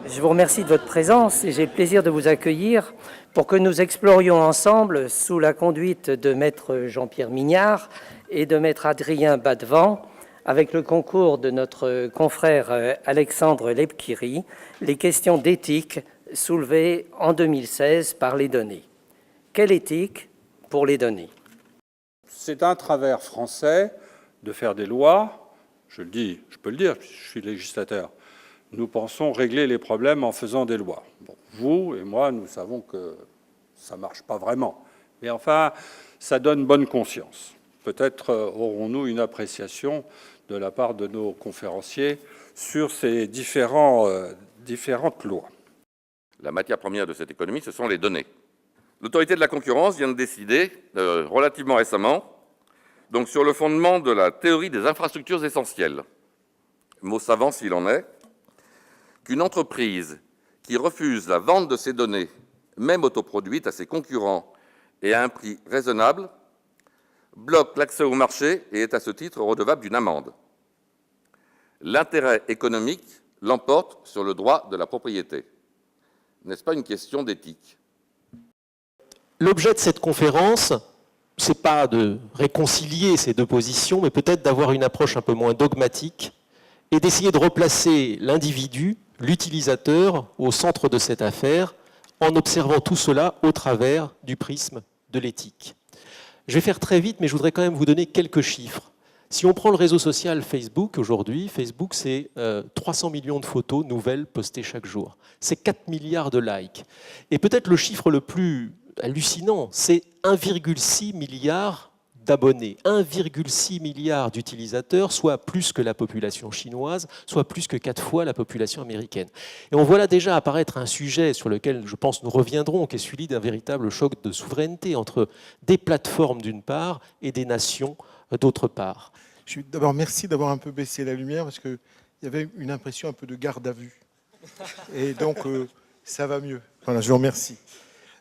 Je vous remercie de votre présence et j'ai le plaisir de vous accueillir pour que nous explorions ensemble, sous la conduite de maître Jean-Pierre Mignard et de maître Adrien Badevant, avec le concours de notre confrère Alexandre Lepkiri, les questions d'éthique soulevées en 2016 par les données. Quelle éthique pour les données? C'est un travers français de faire des lois. Je le dis, je peux le dire, je suis législateur. Nous pensons régler les problèmes en faisant des lois. Bon, vous et moi, nous savons que ça ne marche pas vraiment. Mais enfin, ça donne bonne conscience. Peut-être aurons-nous une appréciation de la part de nos conférenciers sur ces différentes lois. La matière première de cette économie, ce sont les données. L'autorité de la concurrence vient de décider, relativement récemment, donc sur le fondement de la théorie des infrastructures essentielles, mot savant s'il en est, qu'une entreprise qui refuse la vente de ses données, même autoproduites, à ses concurrents et à un prix raisonnable, bloque l'accès au marché et est à ce titre redevable d'une amende. L'intérêt économique l'emporte sur le droit de la propriété. N'est-ce pas une question d'éthique ? L'objet de cette conférence, ce n'est pas de réconcilier ces deux positions, mais peut-être d'avoir une approche un peu moins dogmatique et d'essayer de replacer l'individu, l'utilisateur, au centre de cette affaire, en observant tout cela au travers du prisme de l'éthique. Je vais faire très vite, mais je voudrais quand même vous donner quelques chiffres. Si on prend le réseau social Facebook aujourd'hui, Facebook, c'est 300 millions de photos nouvelles postées chaque jour. C'est 4 milliards de likes. Et peut-être le chiffre le plus hallucinant, c'est 1,6 milliard d'abonnés, 1,6 milliard d'utilisateurs, soit plus que la population chinoise, soit plus que 4 fois la population américaine. Et on voit là déjà apparaître un sujet sur lequel, je pense, nous reviendrons, qui est celui d'un véritable choc de souveraineté entre des plateformes d'une part et des nations d'autre part. D'abord, merci d'avoir un peu baissé la lumière parce qu'il y avait une impression un peu de garde à vue. Et donc, ça va mieux. Voilà, je vous remercie.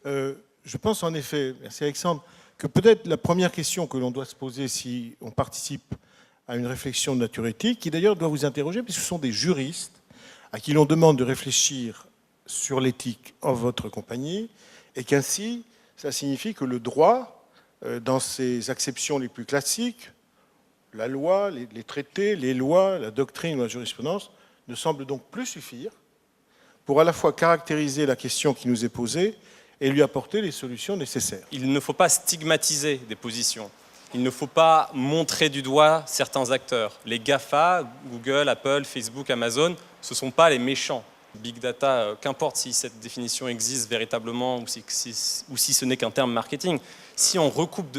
Je pense en effet, merci Alexandre, que peut-être la première question que l'on doit se poser si on participe à une réflexion de nature éthique, qui d'ailleurs doit vous interroger, puisque ce sont des juristes à qui l'on demande de réfléchir sur l'éthique en votre compagnie, et qu'ainsi, ça signifie que le droit, dans ses acceptions les plus classiques, la loi, les traités, les lois, la doctrine ou la jurisprudence, ne semble donc plus suffire pour à la fois caractériser la question qui nous est posée et lui apporter les solutions nécessaires. Il ne faut pas stigmatiser des positions. Il ne faut pas montrer du doigt certains acteurs. Les GAFA, Google, Apple, Facebook, Amazon, ce ne sont pas les méchants. Big data, qu'importe si cette définition existe véritablement ou si ce n'est qu'un terme marketing. Si on recoupe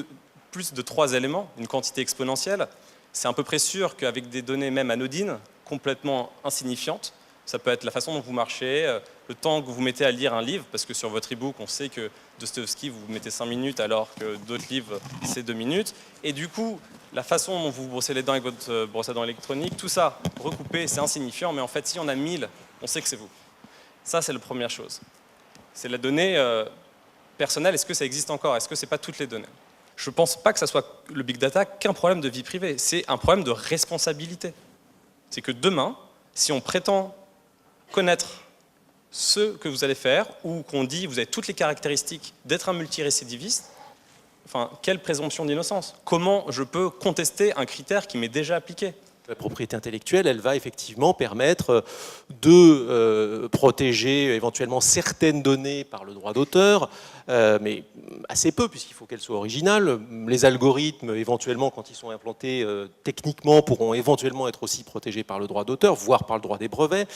plus de 3 éléments, une quantité exponentielle, c'est à peu près sûr qu'avec des données même anodines, complètement insignifiantes, ça peut être la façon dont vous marchez, le temps que vous mettez à lire un livre, parce que sur votre e-book, on sait que Dostoevsky, vous mettez 5 minutes, alors que d'autres livres, c'est 2 minutes. Et du coup, la façon dont vous brossez les dents avec votre brosse à dents électronique, tout ça, recoupé, c'est insignifiant, mais en fait, si on a 1000, on sait que c'est vous. Ça, c'est la première chose. C'est la donnée personnelle. Est-ce que ça existe encore? Est-ce que ce n'est pas toutes les données? Je ne pense pas que ça soit le big data qu'un problème de vie privée. C'est un problème de responsabilité. C'est que demain, si on prétend connaître ce que vous allez faire, ou qu'on dit vous avez toutes les caractéristiques d'être un multirécidiviste, enfin, quelle présomption d'innocence? Comment je peux contester un critère qui m'est déjà appliqué? La propriété intellectuelle, elle va effectivement permettre de protéger éventuellement certaines données par le droit d'auteur, mais assez peu, puisqu'il faut qu'elles soient originales. Les algorithmes, éventuellement, quand ils sont implantés techniquement, pourront éventuellement être aussi protégés par le droit d'auteur, voire par le droit des brevets.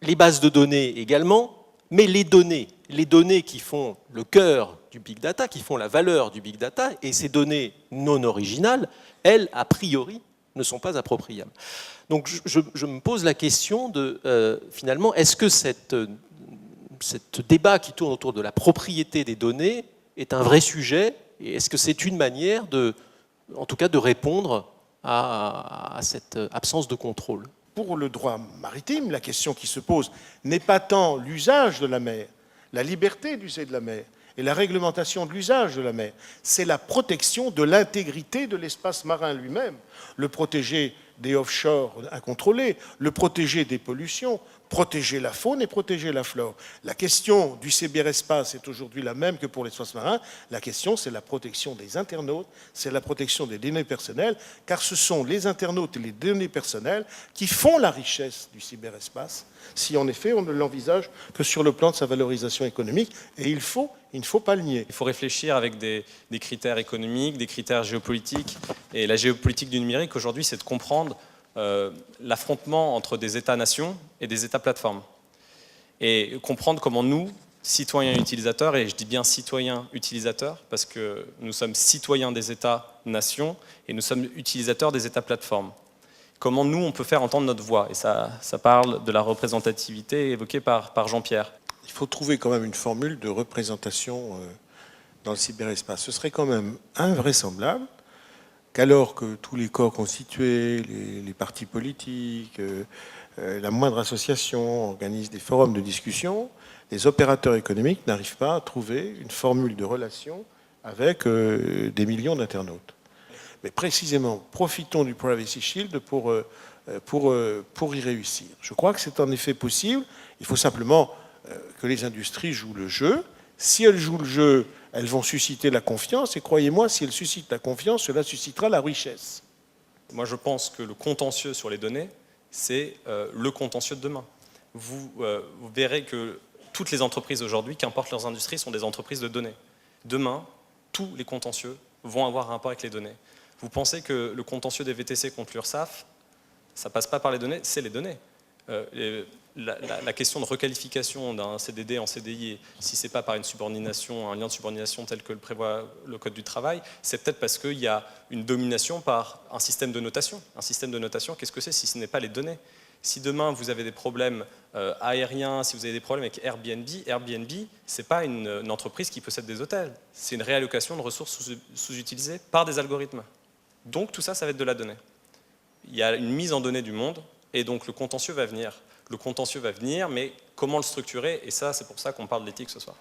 Les bases de données également, mais les données qui font le cœur du big data, qui font la valeur du big data, et ces données non originales, elles, a priori, ne sont pas appropriables. Donc je me pose la question de, finalement, est-ce que cette débat qui tourne autour de la propriété des données est un vrai sujet, et est-ce que c'est une manière en tout cas, de répondre à cette absence de contrôle? Pour le droit maritime, la question qui se pose n'est pas tant l'usage de la mer, la liberté d'user de la mer et la réglementation de l'usage de la mer, c'est la protection de l'intégrité de l'espace marin lui-même, le protéger des offshore incontrôlés, le protéger des pollutions, protéger la faune et protéger la flore. La question du cyberespace est aujourd'hui la même que pour l'espace marin. La question, c'est la protection des internautes, c'est la protection des données personnelles, car ce sont les internautes et les données personnelles qui font la richesse du cyberespace, si en effet on ne l'envisage que sur le plan de sa valorisation économique. Et il ne faut pas le nier. Il faut réfléchir avec des critères économiques, des critères géopolitiques. Et la géopolitique du numérique, aujourd'hui, c'est de comprendre l'affrontement entre des États-nations et des États-plateformes. Et comprendre comment nous, citoyens utilisateurs, et je dis bien citoyens utilisateurs, parce que nous sommes citoyens des États-nations et nous sommes utilisateurs des États-plateformes. Comment nous, on peut faire entendre notre voix. Et ça parle de la représentativité évoquée par Jean-Pierre. Il faut trouver quand même une formule de représentation dans le cyberespace. Ce serait quand même invraisemblable qu'alors que tous les corps constitués, les partis politiques, la moindre association organisent des forums de discussion, les opérateurs économiques n'arrivent pas à trouver une formule de relation avec des millions d'internautes. Mais précisément, profitons du Privacy Shield pour y réussir. Je crois que c'est en effet possible. Il faut simplement que les industries jouent le jeu. Si elles jouent le jeu, elles vont susciter la confiance. Et croyez-moi, si elles suscitent la confiance, cela suscitera la richesse. Moi, je pense que le contentieux sur les données, c'est le contentieux de demain. Vous verrez que toutes les entreprises aujourd'hui, qu'importe leurs industries, sont des entreprises de données. Demain, tous les contentieux vont avoir un rapport avec les données. Vous pensez que le contentieux des VTC contre l'URSSAF, ça ne passe pas par les données, c'est les données. La question de requalification d'un CDD en CDI, si ce n'est pas par une subordination, un lien de subordination tel que le prévoit le Code du travail, c'est peut-être parce qu'il y a une domination par un système de notation. Un système de notation, qu'est-ce que c'est si ce n'est pas les données? Si demain vous avez des problèmes aériens, si vous avez des problèmes avec Airbnb, ce n'est pas une entreprise qui possède des hôtels. C'est une réallocation de ressources sous-utilisées par des algorithmes. Donc tout ça, ça va être de la donnée. Il y a une mise en données du monde, et donc le contentieux va venir. Le contentieux va venir, mais comment le structurer? Et ça, c'est pour ça qu'on parle d'éthique ce soir.